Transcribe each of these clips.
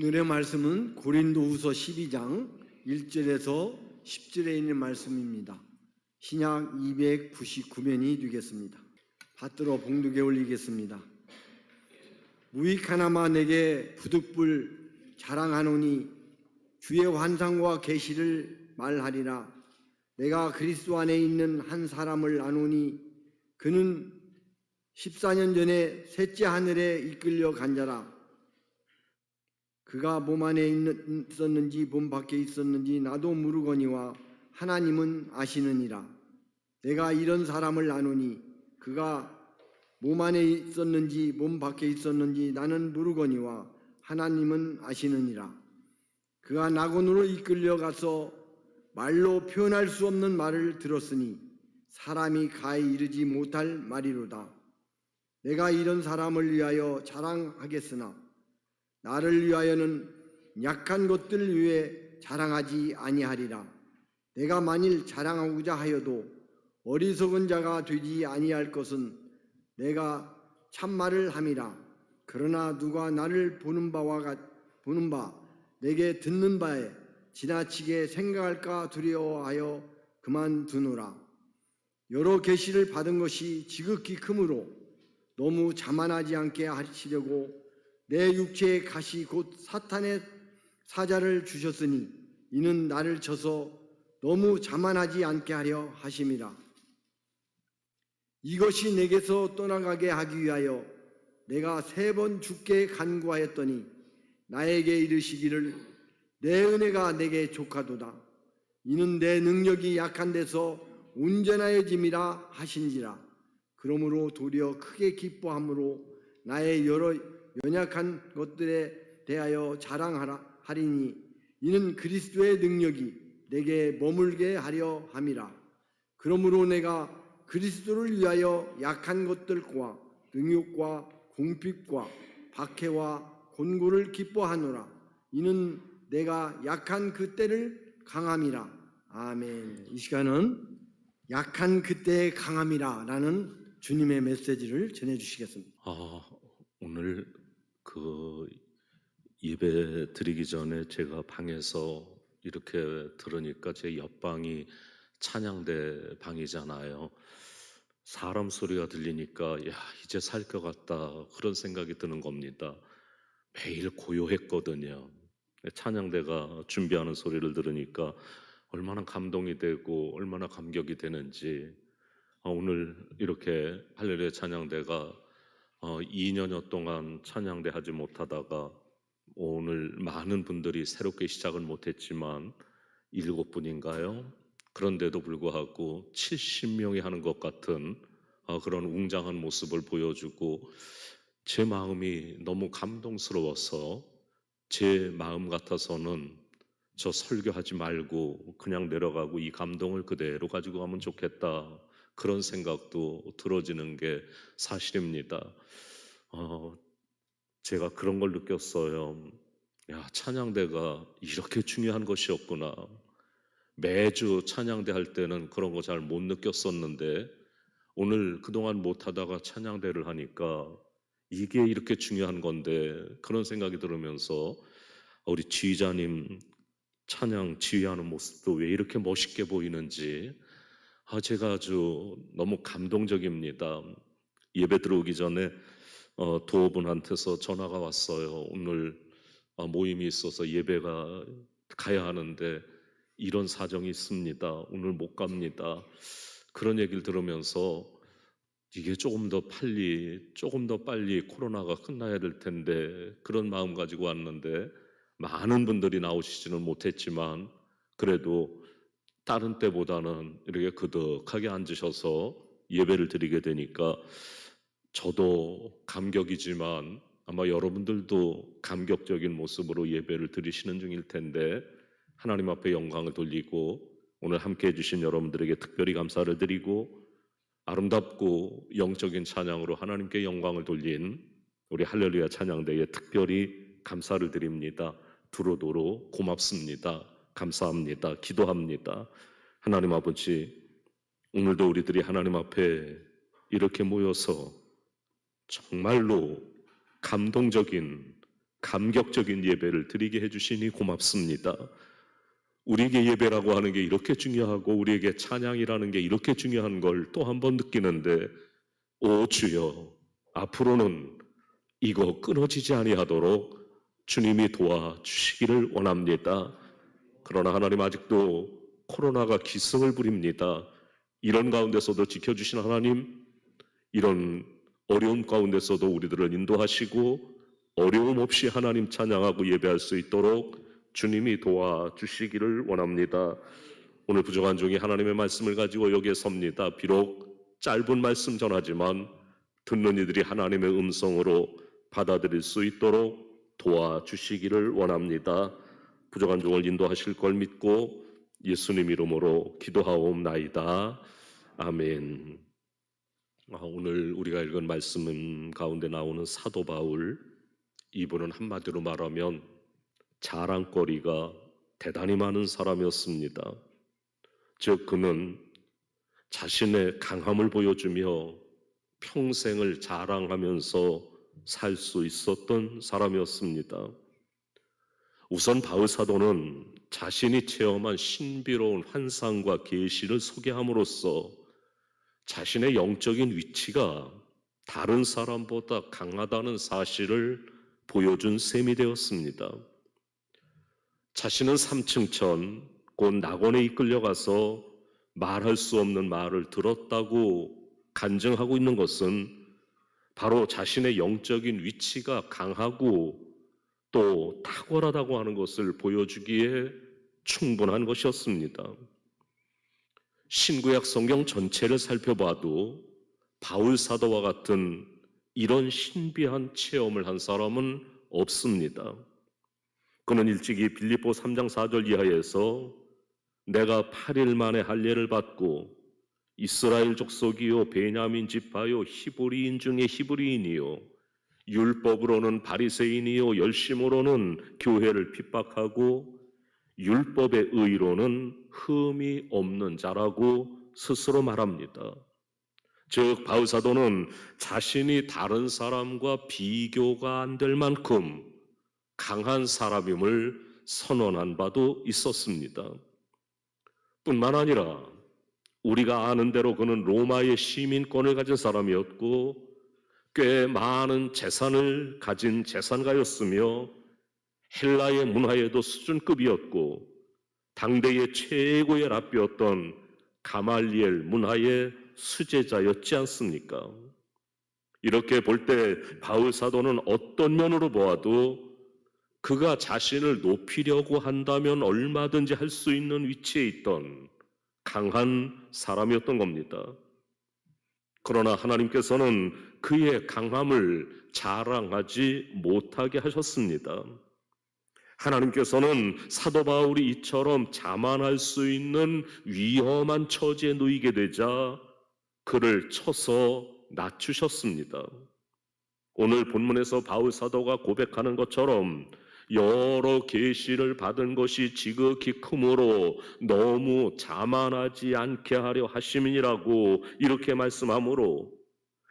오늘의 말씀은 고린도후서 12장 1절에서 10절에 있는 말씀입니다. 신약 299면이 되겠습니다. 받들어 봉독에 올리겠습니다. 무익 하나마 내게 부득불 자랑하노니 주의 환상과 계시를 말하리라. 내가 그리스도 안에 있는 한 사람을 아노니 그는 14년 전에 셋째 하늘에 이끌려 간 자라. 그가 몸 안에 있었는지 몸 밖에 있었는지 나도 모르거니와 하나님은 아시느니라. 내가 이런 사람을 아노니 그가 몸 안에 있었는지 몸 밖에 있었는지 나는 모르거니와 하나님은 아시느니라. 그가 낙원으로 이끌려 가서 말로 표현할 수 없는 말을 들었으니 사람이 가히 이르지 못할 말이로다. 내가 이런 사람을 위하여 자랑하겠으나 나를 위하여는 약한 것들 위해 자랑하지 아니하리라. 내가 만일 자랑하고자 하여도 어리석은 자가 되지 아니할 것은 내가 참말을 함이라. 그러나 누가 나를 보는 바 내게 듣는 바에 지나치게 생각할까 두려워하여 그만두노라. 여러 계시를 받은 것이 지극히 크므로 너무 자만하지 않게 하시려고 내 육체의 가시 곧 사탄의 사자를 주셨으니 이는 나를 쳐서 너무 자만하지 않게 하려 하심이라. 이것이 내게서 떠나가게 하기 위하여 내가 3번 주께 간구하였더니 나에게 이르시기를 내 은혜가 내게 족하도다. 이는 내 능력이 약한 데서 온전하여짐이라 하신지라. 그러므로 도리어 크게 기뻐함으로 나의 여러 연약한 것들에 대하여 자랑하리니 이는 그리스도의 능력이 내게 머물게 하려 함이라. 그러므로 내가 그리스도를 위하여 약한 것들과 능욕과 궁핍과 박해와 곤고를 기뻐하노라. 이는 내가 약한 그때를 강함이라. 아멘. 이 시간은 약한 그때의 강함이라 라는 주님의 메시지를 전해주시겠습니다. 오늘 예배 드리기 전에 제가 방에서 이렇게 들으니까 제 옆방이 찬양대 방이잖아요. 사람 소리가 들리니까 이제 살 것 같다 그런 생각이 드는 겁니다. 매일 고요했거든요. 찬양대가 준비하는 소리를 들으니까 얼마나 감동이 되고 얼마나 감격이 되는지. 오늘 이렇게 할렐루야 찬양대가 2년여 동안 찬양대 하지 못하다가 오늘 많은 분들이 새롭게 시작은 못했지만 7분인가요? 그런데도 불구하고 70명이 하는 것 같은 그런 웅장한 모습을 보여주고 제 마음이 너무 감동스러워서 제 마음 같아서는 저 설교하지 말고 그냥 내려가고 이 감동을 그대로 가지고 가면 좋겠다 그런 생각도 들어지는 게 사실입니다. 제가 그런 걸 느꼈어요. 찬양대가 이렇게 중요한 것이었구나. 매주 찬양대 할 때는 그런 거 잘 못 느꼈었는데 오늘 그동안 못하다가 찬양대를 하니까 이게 이렇게 중요한 건데 그런 생각이 들으면서 우리 지휘자님 찬양 지휘하는 모습도 왜 이렇게 멋있게 보이는지 제가 아주 너무 감동적입니다. 예배 들어오기 전에 도어분한테서 전화가 왔어요. 오늘 모임이 있어서 예배가 가야 하는데 이런 사정이 있습니다. 오늘 못 갑니다. 그런 얘기를 들으면서 이게 조금 더 빨리 코로나가 끝나야 될 텐데 그런 마음 가지고 왔는데 많은 분들이 나오시지는 못했지만 그래도 다른 때보다는 이렇게 그득하게 앉으셔서 예배를 드리게 되니까 저도 감격이지만 아마 여러분들도 감격적인 모습으로 예배를 드리시는 중일 텐데 하나님 앞에 영광을 돌리고 오늘 함께 해주신 여러분들에게 특별히 감사를 드리고 아름답고 영적인 찬양으로 하나님께 영광을 돌린 우리 할렐루야 찬양대에 특별히 감사를 드립니다. 두루두루 고맙습니다. 감사합니다. 기도합니다. 하나님 아버지, 오늘도 우리들이 하나님 앞에 이렇게 모여서 정말로 감동적인 감격적인 예배를 드리게 해주시니 고맙습니다. 우리에게 예배라고 하는 게 이렇게 중요하고 우리에게 찬양이라는 게 이렇게 중요한 걸 또 한 번 느끼는데, 오 주여, 앞으로는 이거 끊어지지 아니하도록 주님이 도와주시기를 원합니다. 그러나 하나님, 아직도 코로나가 기승을 부립니다. 이런 가운데서도 지켜주신 하나님, 이런 어려움 가운데서도 우리들을 인도하시고 어려움 없이 하나님 찬양하고 예배할 수 있도록 주님이 도와주시기를 원합니다. 오늘 부족한 종이 하나님의 말씀을 가지고 여기에 섭니다. 비록 짧은 말씀 전하지만 듣는 이들이 하나님의 음성으로 받아들일 수 있도록 도와주시기를 원합니다. 부족한 종을 인도하실 걸 믿고 예수님 이름으로 기도하옵나이다. 아멘. 오늘 우리가 읽은 말씀 가운데 나오는 사도 바울, 이분은 한마디로 말하면 자랑거리가 대단히 많은 사람이었습니다. 즉 그는 자신의 강함을 보여주며 평생을 자랑하면서 살 수 있었던 사람이었습니다. 우선 바울 사도는 자신이 체험한 신비로운 환상과 계시를 소개함으로써 자신의 영적인 위치가 다른 사람보다 강하다는 사실을 보여준 셈이 되었습니다. 자신은 3층천 곧 낙원에 이끌려가서 말할 수 없는 말을 들었다고 간증하고 있는 것은 바로 자신의 영적인 위치가 강하고 또 탁월하다고 하는 것을 보여주기에 충분한 것이었습니다. 신구약 성경 전체를 살펴봐도 바울 사도와 같은 이런 신비한 체험을 한 사람은 없습니다. 그는 일찍이 빌립보 3장 4절 이하에서 내가 8일 만에 할례를 받고 이스라엘 족속이요 베냐민 지파요 히브리인 중에 히브리인이요 율법으로는 바리새인이요 열심으로는 교회를 핍박하고 율법의 의로는 흠이 없는 자라고 스스로 말합니다. 즉 바울 사도는 자신이 다른 사람과 비교가 안 될 만큼 강한 사람임을 선언한 바도 있었습니다. 뿐만 아니라 우리가 아는 대로 그는 로마의 시민권을 가진 사람이었고 꽤 많은 재산을 가진 재산가였으며 헬라의 문화에도 수준급이었고 당대의 최고의 랍비였던 가말리엘 문화의 수제자였지 않습니까? 이렇게 볼 때 바울 사도는 어떤 면으로 보아도 그가 자신을 높이려고 한다면 얼마든지 할 수 있는 위치에 있던 강한 사람이었던 겁니다. 그러나 하나님께서는 그의 강함을 자랑하지 못하게 하셨습니다. 하나님께서는 사도 바울이 이처럼 자만할 수 있는 위험한 처지에 놓이게 되자 그를 쳐서 낮추셨습니다. 오늘 본문에서 바울 사도가 고백하는 것처럼 여러 계시를 받은 것이 지극히 크므로 너무 자만하지 않게 하려 하심이라고 이렇게 말씀하므로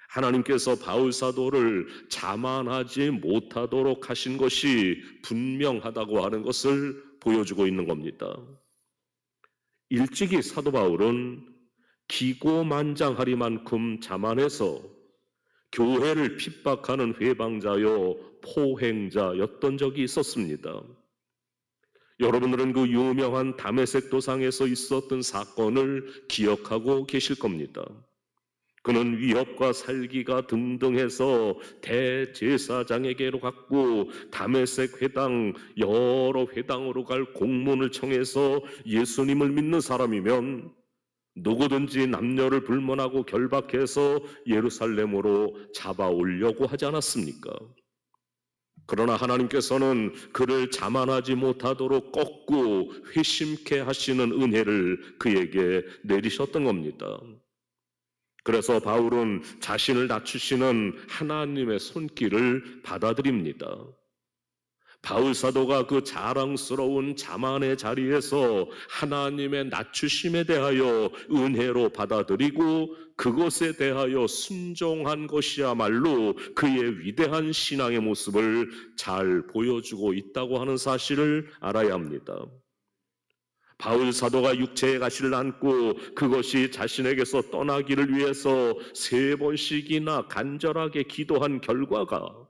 하나님께서 바울 사도를 자만하지 못하도록 하신 것이 분명하다고 하는 것을 보여주고 있는 겁니다. 일찍이 사도 바울은 기고만장하리만큼 자만해서 교회를 핍박하는 회방자요 포행자였던 적이 있었습니다. 여러분들은 그 유명한 다메섹 도상에서 있었던 사건을 기억하고 계실 겁니다. 그는 위협과 살기가 등등해서 대제사장에게로 갔고 다메섹 회당 여러 회당으로 갈 공문을 청해서 예수님을 믿는 사람이면 누구든지 남녀를 불문하고 결박해서 예루살렘으로 잡아오려고 하지 않았습니까? 그러나 하나님께서는 그를 자만하지 못하도록 꺾고 회심케 하시는 은혜를 그에게 내리셨던 겁니다. 그래서 바울은 자신을 낮추시는 하나님의 손길을 받아들입니다. 바울 사도가 그 자랑스러운 자만의 자리에서 하나님의 낮추심에 대하여 은혜로 받아들이고 그것에 대하여 순종한 것이야말로 그의 위대한 신앙의 모습을 잘 보여주고 있다고 하는 사실을 알아야 합니다. 바울 사도가 육체의 가시를 안고 그것이 자신에게서 떠나기를 위해서 3번씩이나 간절하게 기도한 결과가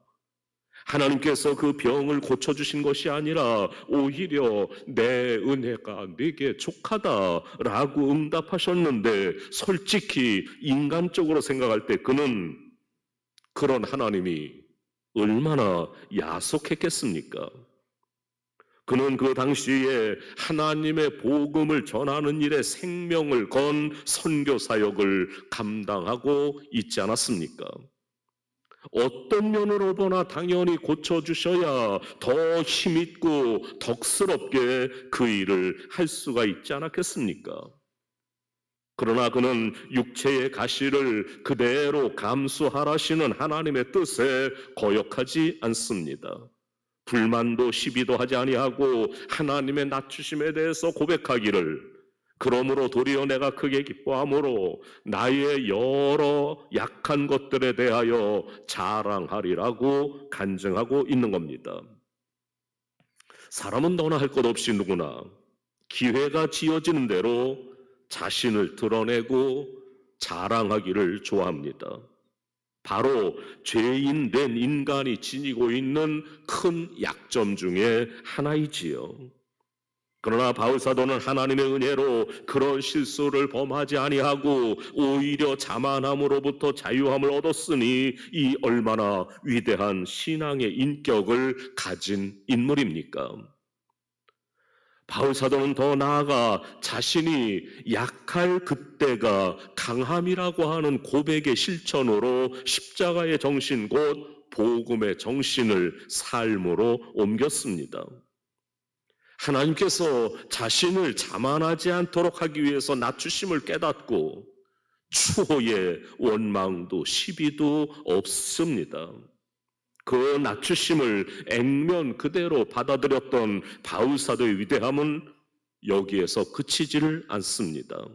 하나님께서 그 병을 고쳐주신 것이 아니라 오히려 내 은혜가 네게 족하다라고 응답하셨는데, 솔직히 인간적으로 생각할 때 그는 그런 하나님이 얼마나 야속했겠습니까? 그는 그 당시에 하나님의 복음을 전하는 일에 생명을 건 선교 사역을 감당하고 있지 않았습니까? 어떤 면으로 보나 당연히 고쳐주셔야 더 힘있고 덕스럽게 그 일을 할 수가 있지 않았겠습니까? 그러나 그는 육체의 가시를 그대로 감수하라시는 하나님의 뜻에 거역하지 않습니다. 불만도 시비도 하지 아니하고 하나님의 낮추심에 대해서 고백하기를, 그러므로 도리어 내가 크게 기뻐함으로 나의 여러 약한 것들에 대하여 자랑하리라고 간증하고 있는 겁니다. 사람은 너나 할 것 없이 누구나 기회가 지어지는 대로 자신을 드러내고 자랑하기를 좋아합니다. 바로 죄인 된 인간이 지니고 있는 큰 약점 중에 하나이지요. 그러나 바울 사도는 하나님의 은혜로 그런 실수를 범하지 아니하고 오히려 자만함으로부터 자유함을 얻었으니 이 얼마나 위대한 신앙의 인격을 가진 인물입니까? 바울 사도는 더 나아가 자신이 약할 그때가 강함이라고 하는 고백의 실천으로 십자가의 정신 곧 복음의 정신을 삶으로 옮겼습니다. 하나님께서 자신을 자만하지 않도록 하기 위해서 낮추심을 깨닫고 추호의 원망도 시비도 없습니다. 그 낮추심을 액면 그대로 받아들였던 바울 사도의 위대함은 여기에서 그치지를 않습니다.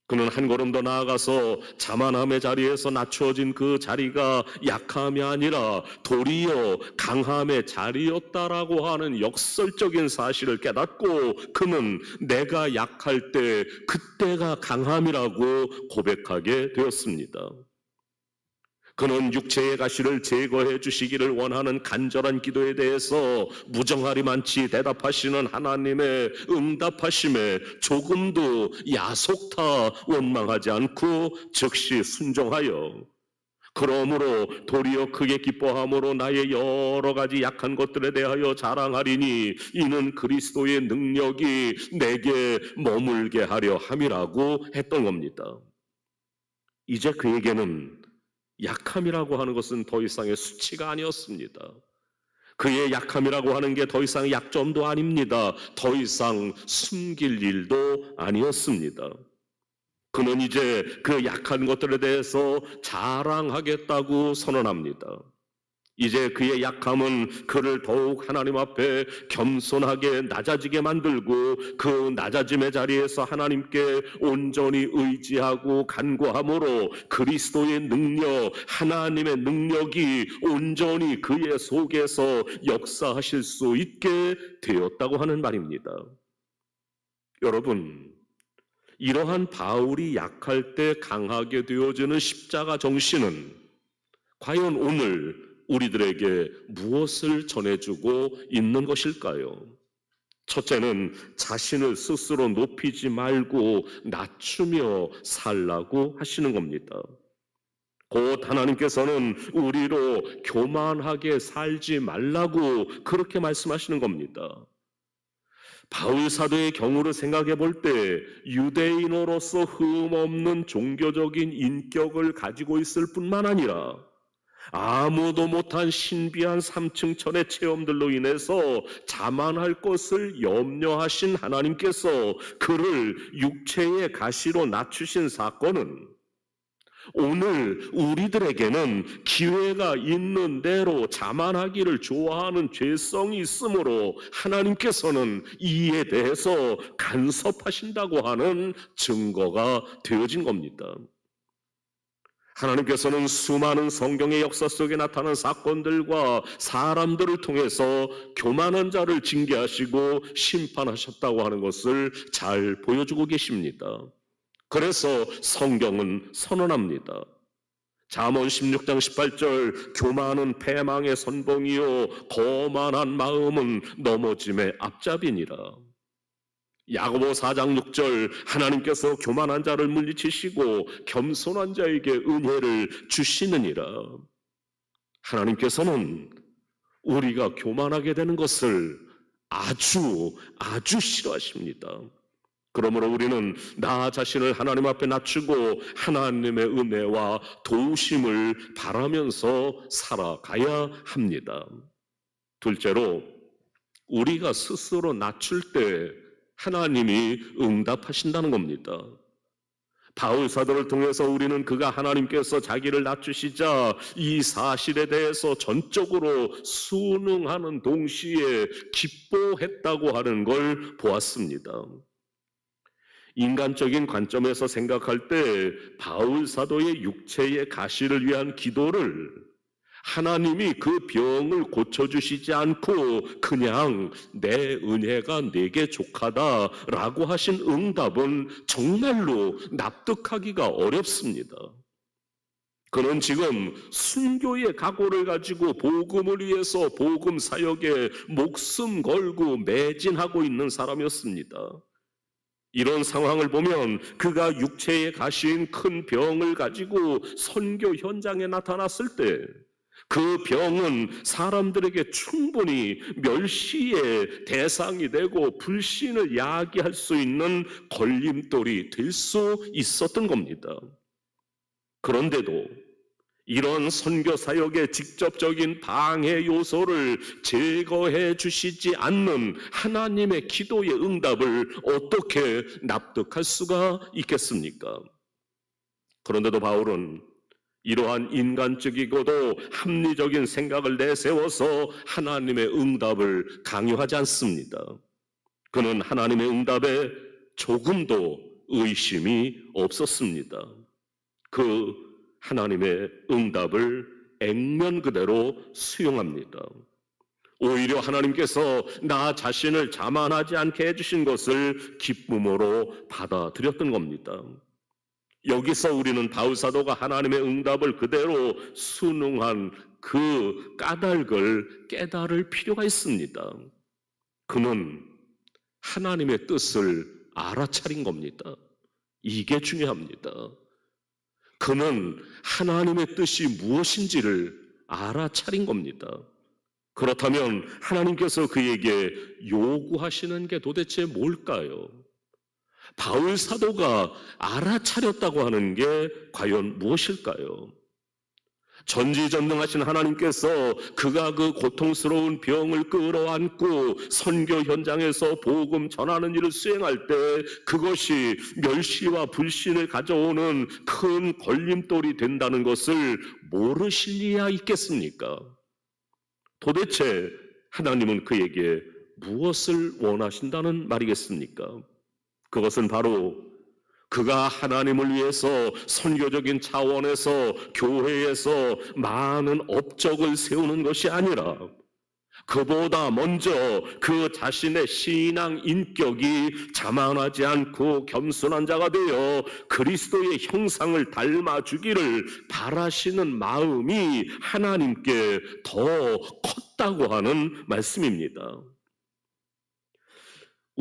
그는 한 걸음 더 나아가서 자만함의 자리에서 낮추어진 그 자리가 약함이 아니라 도리어 강함의 자리였다라고 하는 역설적인 사실을 깨닫고 그는 내가 약할 때 그때가 강함이라고 고백하게 되었습니다. 그는 육체의 가시를 제거해 주시기를 원하는 간절한 기도에 대해서 무정하리만치 대답하시는 하나님의 응답하심에 조금도 야속타 원망하지 않고 즉시 순종하여 그러므로 도리어 크게 기뻐함으로 나의 여러 가지 약한 것들에 대하여 자랑하리니 이는 그리스도의 능력이 내게 머물게 하려 함이라고 했던 겁니다. 이제 그에게는 약함이라고 하는 것은 더 이상의 수치가 아니었습니다. 그의 약함이라고 하는 게 더 이상 약점도 아닙니다. 더 이상 숨길 일도 아니었습니다. 그는 이제 그 약한 것들에 대해서 자랑하겠다고 선언합니다. 이제 그의 약함은 그를 더욱 하나님 앞에 겸손하게 낮아지게 만들고 그 낮아짐의 자리에서 하나님께 온전히 의지하고 간구함으로 그리스도의 능력, 하나님의 능력이 온전히 그의 속에서 역사하실 수 있게 되었다고 하는 말입니다. 여러분, 이러한 바울이 약할 때 강하게 되어지는 십자가 정신은 과연 오늘 우리들에게 무엇을 전해주고 있는 것일까요? 첫째는 자신을 스스로 높이지 말고 낮추며 살라고 하시는 겁니다. 곧 하나님께서는 우리로 교만하게 살지 말라고 그렇게 말씀하시는 겁니다. 바울 사도의 경우를 생각해 볼 때 유대인으로서 흠없는 종교적인 인격을 가지고 있을 뿐만 아니라 아무도 못한 신비한 3층천의 체험들로 인해서 자만할 것을 염려하신 하나님께서 그를 육체의 가시로 낮추신 사건은 오늘 우리들에게는 기회가 있는 대로 자만하기를 좋아하는 죄성이 있으므로 하나님께서는 이에 대해서 간섭하신다고 하는 증거가 되어진 겁니다. 하나님께서는 수많은 성경의 역사 속에 나타난 사건들과 사람들을 통해서 교만한 자를 징계하시고 심판하셨다고 하는 것을 잘 보여주고 계십니다. 그래서 성경은 선언합니다. 잠언 16장 18절 교만은 패망의 선봉이요 거만한 마음은 넘어짐의 앞잡이니라. 야고보 4장 6절 하나님께서 교만한 자를 물리치시고 겸손한 자에게 은혜를 주시느니라. 하나님께서는 우리가 교만하게 되는 것을 아주 싫어하십니다. 그러므로 우리는 나 자신을 하나님 앞에 낮추고 하나님의 은혜와 도우심을 바라면서 살아가야 합니다. 둘째로, 우리가 스스로 낮출 때 하나님이 응답하신다는 겁니다. 바울 사도를 통해서 우리는 그가 하나님께서 자기를 낮추시자 이 사실에 대해서 전적으로 순응하는 동시에 기뻐했다고 하는 걸 보았습니다. 인간적인 관점에서 생각할 때 바울 사도의 육체의 가시를 위한 기도를 하나님이 그 병을 고쳐주시지 않고 그냥 내 은혜가 내게 족하다라고 하신 응답은 정말로 납득하기가 어렵습니다. 그는 지금 순교의 각오를 가지고 복음을 위해서 복음 사역에 목숨 걸고 매진하고 있는 사람이었습니다. 이런 상황을 보면 그가 육체에 가신 큰 병을 가지고 선교 현장에 나타났을 때 그 병은 사람들에게 충분히 멸시의 대상이 되고 불신을 야기할 수 있는 걸림돌이 될 수 있었던 겁니다. 그런데도 이런 선교 사역의 직접적인 방해 요소를 제거해 주시지 않는 하나님의 기도의 응답을 어떻게 납득할 수가 있겠습니까? 그런데도 바울은 이러한 인간적이고도 합리적인 생각을 내세워서 하나님의 응답을 강요하지 않습니다. 그는 하나님의 응답에 조금도 의심이 없었습니다. 그 하나님의 응답을 액면 그대로 수용합니다. 오히려 하나님께서 나 자신을 자만하지 않게 해주신 것을 기쁨으로 받아들였던 겁니다. 여기서 우리는 바울 사도가 하나님의 응답을 그대로 순응한 그 까닭을 깨달을 필요가 있습니다. 그는 하나님의 뜻을 알아차린 겁니다. 이게 중요합니다. 그는 하나님의 뜻이 무엇인지를 알아차린 겁니다. 그렇다면 하나님께서 그에게 요구하시는 게 도대체 뭘까요? 바울 사도가 알아차렸다고 하는 게 과연 무엇일까요? 전지전능하신 하나님께서 그가 그 고통스러운 병을 끌어안고 선교 현장에서 복음 전하는 일을 수행할 때 그것이 멸시와 불신을 가져오는 큰 걸림돌이 된다는 것을 모르실 리야 있겠습니까? 도대체 하나님은 그에게 무엇을 원하신다는 말이겠습니까? 그것은 바로 그가 하나님을 위해서 선교적인 차원에서 교회에서 많은 업적을 세우는 것이 아니라 그보다 먼저 그 자신의 신앙 인격이 자만하지 않고 겸손한 자가 되어 그리스도의 형상을 닮아주기를 바라시는 마음이 하나님께 더 컸다고 하는 말씀입니다.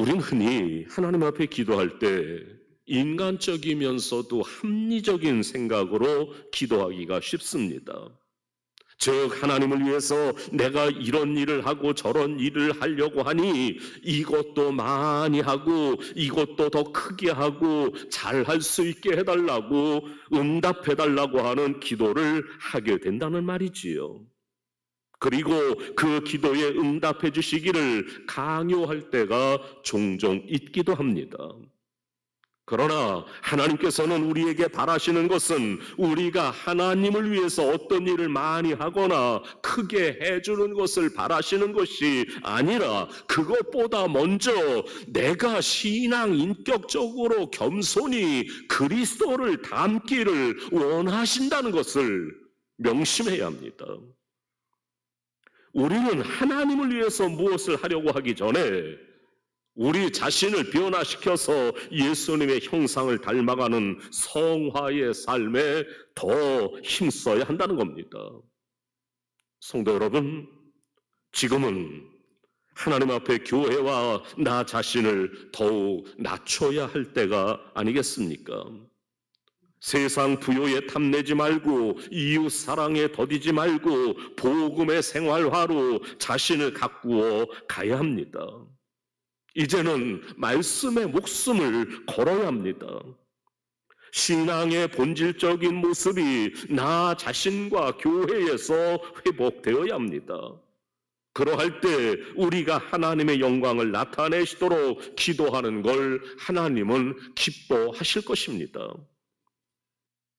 우리는 흔히 하나님 앞에 기도할 때 인간적이면서도 합리적인 생각으로 기도하기가 쉽습니다. 즉 하나님을 위해서 내가 이런 일을 하고 저런 일을 하려고 하니 이것도 많이 하고 이것도 더 크게 하고 잘할 수 있게 해달라고 응답해달라고 하는 기도를 하게 된다는 말이지요. 그리고 그 기도에 응답해 주시기를 강요할 때가 종종 있기도 합니다. 그러나 하나님께서는 우리에게 바라시는 것은 우리가 하나님을 위해서 어떤 일을 많이 하거나 크게 해주는 것을 바라시는 것이 아니라 그것보다 먼저 내가 신앙 인격적으로 겸손히 그리스도를 닮기를 원하신다는 것을 명심해야 합니다. 우리는 하나님을 위해서 무엇을 하려고 하기 전에 우리 자신을 변화시켜서 예수님의 형상을 닮아가는 성화의 삶에 더 힘써야 한다는 겁니다. 성도 여러분, 지금은 하나님 앞에 교회와 나 자신을 더욱 낮춰야 할 때가 아니겠습니까? 세상 부요에 탐내지 말고 이웃 사랑에 더디지 말고 복음의 생활화로 자신을 가꾸어 가야 합니다. 이제는 말씀의 목숨을 걸어야 합니다. 신앙의 본질적인 모습이 나 자신과 교회에서 회복되어야 합니다. 그러할 때 우리가 하나님의 영광을 나타내시도록 기도하는 걸 하나님은 기뻐하실 것입니다.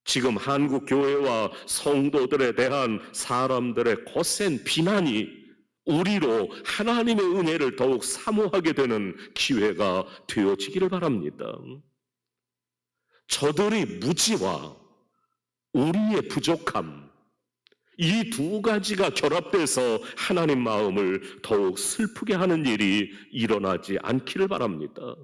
지금 한국 교회와 성도들에 대한 사람들의 거센 비난이 우리로 하나님의 은혜를 더욱 사모하게 되는 기회가 되어지기를 바랍니다. 저들의 무지와 우리의 부족함, 이 두 가지가 결합돼서 하나님 마음을 더욱 슬프게 하는 일이 일어나지 않기를 바랍니다.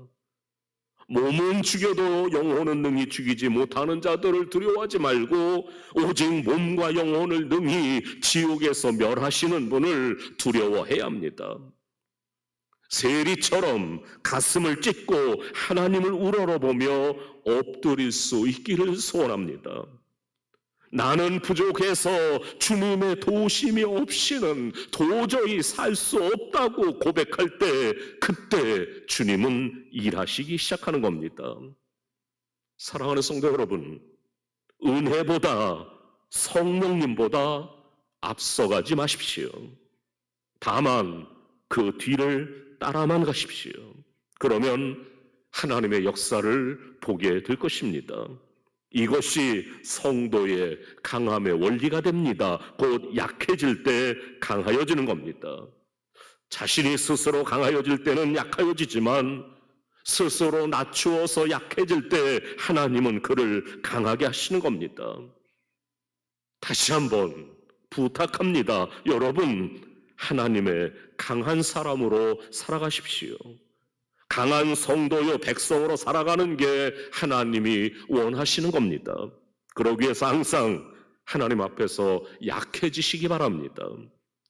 몸은 죽여도 영혼은 능히 죽이지 못하는 자들을 두려워하지 말고 오직 몸과 영혼을 능히 지옥에서 멸하시는 분을 두려워해야 합니다. 세리처럼 가슴을 찢고 하나님을 우러러보며 엎드릴 수 있기를 소원합니다. 나는 부족해서 주님의 도우심이 없이는 도저히 살 수 없다고 고백할 때 그때 주님은 일하시기 시작하는 겁니다. 사랑하는 성도 여러분, 은혜보다 성령님보다 앞서가지 마십시오. 다만 그 뒤를 따라만 가십시오. 그러면 하나님의 역사를 보게 될 것입니다. 이것이 성도의 강함의 원리가 됩니다. 곧 약해질 때 강하여지는 겁니다. 자신이 스스로 강하여질 때는 약하여지지만 스스로 낮추어서 약해질 때 하나님은 그를 강하게 하시는 겁니다. 다시 한번 부탁합니다. 여러분, 하나님의 강한 사람으로 살아가십시오. 강한 성도요 백성으로 살아가는 게 하나님이 원하시는 겁니다. 그러기 위해서 항상 하나님 앞에서 약해지시기 바랍니다.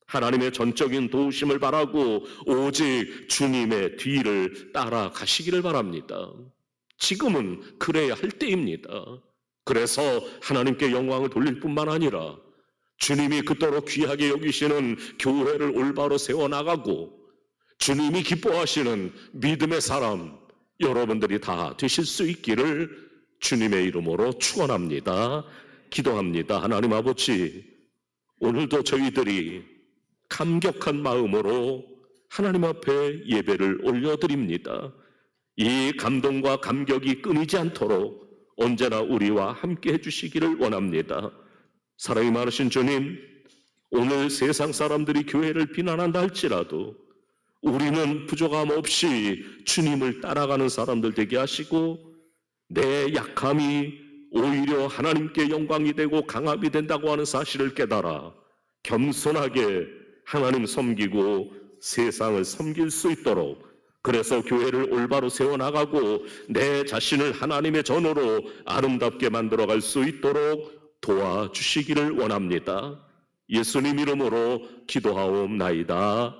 하나님의 전적인 도우심을 바라고 오직 주님의 뒤를 따라가시기를 바랍니다. 지금은 그래야 할 때입니다. 그래서 하나님께 영광을 돌릴 뿐만 아니라 주님이 그토록 귀하게 여기시는 교회를 올바로 세워나가고 주님이 기뻐하시는 믿음의 사람 여러분들이 다 되실 수 있기를 주님의 이름으로 축원합니다. 기도합니다. 하나님 아버지, 오늘도 저희들이 감격한 마음으로 하나님 앞에 예배를 올려드립니다. 이 감동과 감격이 끊이지 않도록 언제나 우리와 함께 해주시기를 원합니다. 사랑이 많으신 주님, 오늘 세상 사람들이 교회를 비난한다 할지라도 우리는 부족함 없이 주님을 따라가는 사람들 되게 하시고 내 약함이 오히려 하나님께 영광이 되고 강함이 된다고 하는 사실을 깨달아 겸손하게 하나님 섬기고 세상을 섬길 수 있도록, 그래서 교회를 올바로 세워나가고 내 자신을 하나님의 전으로 아름답게 만들어갈 수 있도록 도와주시기를 원합니다. 예수님 이름으로 기도하옵나이다.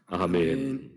아멘.